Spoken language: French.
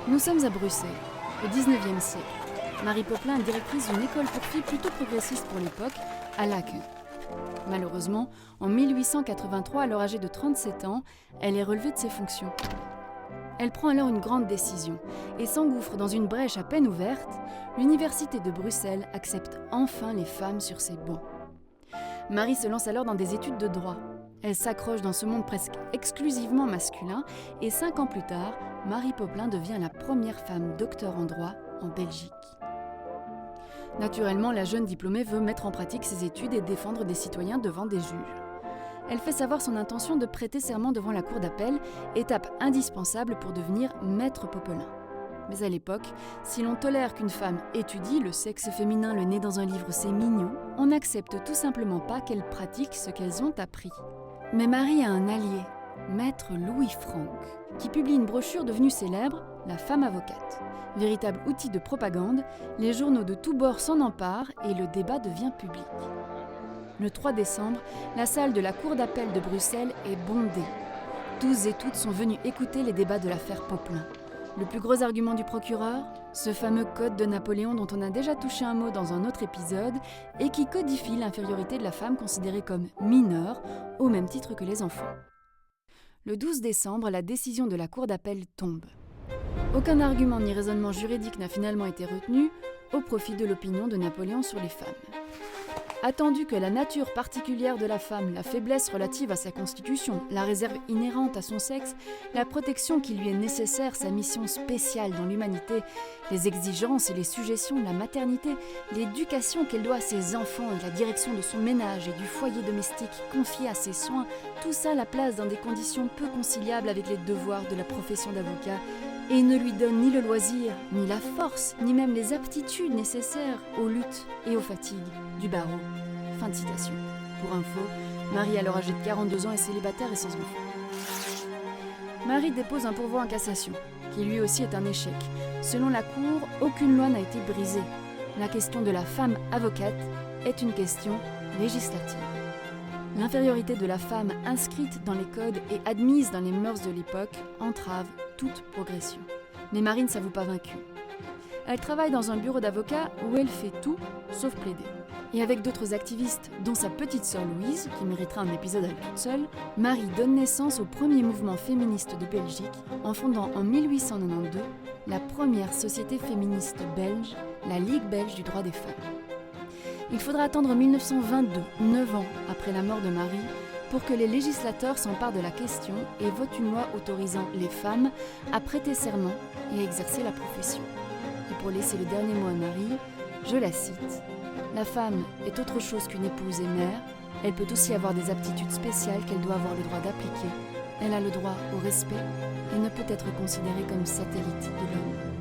Nous sommes à Bruxelles, au XIXe siècle. Marie Popelin est directrice d'une école pour filles plutôt progressiste pour l'époque, à Laeken. Malheureusement, en 1883, alors âgée de 37 ans, elle est relevée de ses fonctions. Elle prend alors une grande décision et s'engouffre dans une brèche à peine ouverte. L'université de Bruxelles accepte enfin les femmes sur ses bancs. Marie se lance alors dans des études de droit. Elle s'accroche dans ce monde presque exclusivement masculin et 5 ans plus tard, Marie Popelin devient la première femme docteur en droit en Belgique. Naturellement, la jeune diplômée veut mettre en pratique ses études et défendre des citoyens devant des juges. Elle fait savoir son intention de prêter serment devant la cour d'appel, étape indispensable pour devenir maître Popelin. Mais à l'époque, si l'on tolère qu'une femme étudie, le sexe féminin, le nez dans un livre, c'est mignon, on n'accepte tout simplement pas qu'elles pratiquent ce qu'elles ont appris. Mais Marie a un allié, maître Louis Franck, qui publie une brochure devenue célèbre, La femme avocate. Véritable outil de propagande, les journaux de tous bords s'en emparent et le débat devient public. Le 3 décembre, la salle de la cour d'appel de Bruxelles est bondée. Tous et toutes sont venus écouter les débats de l'affaire Popelin. Le plus gros argument du procureur, ce fameux code de Napoléon dont on a déjà touché un mot dans un autre épisode et qui codifie l'infériorité de la femme considérée comme mineure, au même titre que les enfants. Le 12 décembre, la décision de la cour d'appel tombe. Aucun argument ni raisonnement juridique n'a finalement été retenu au profit de l'opinion de Napoléon sur les femmes. Attendu que la nature particulière de la femme, la faiblesse relative à sa constitution, la réserve inhérente à son sexe, la protection qui lui est nécessaire, sa mission spéciale dans l'humanité, les exigences et les sujétions de la maternité, l'éducation qu'elle doit à ses enfants et la direction de son ménage et du foyer domestique confié à ses soins, tout ça la place dans des conditions peu conciliables avec les devoirs de la profession d'avocat et ne lui donne ni le loisir, ni la force, ni même les aptitudes nécessaires aux luttes et aux fatigues du barreau. Fin de citation. Pour info, Marie, alors âgée de 42 ans, est célibataire et sans enfant. Marie dépose un pourvoi en cassation, qui lui aussi est un échec. Selon la Cour, aucune loi n'a été brisée. La question de la femme avocate est une question législative. L'infériorité de la femme inscrite dans les codes et admise dans les mœurs de l'époque entrave toute progression. Mais Marie ne s'avoue pas vaincue. Elle travaille dans un bureau d'avocat où elle fait tout sauf plaider. Et avec d'autres activistes, dont sa petite sœur Louise, qui méritera un épisode à elle toute seule, Marie donne naissance au premier mouvement féministe de Belgique en fondant en 1892 la première société féministe belge, la Ligue belge du droit des femmes. Il faudra attendre 1922, 9 ans après la mort de Marie, pour que les législateurs s'emparent de la question et votent une loi autorisant les femmes à prêter serment et à exercer la profession. Et pour laisser le dernier mot à Marie, je la cite, « La femme est autre chose qu'une épouse et mère, elle peut aussi avoir des aptitudes spéciales qu'elle doit avoir le droit d'appliquer, elle a le droit au respect et ne peut être considérée comme satellite de l'homme. »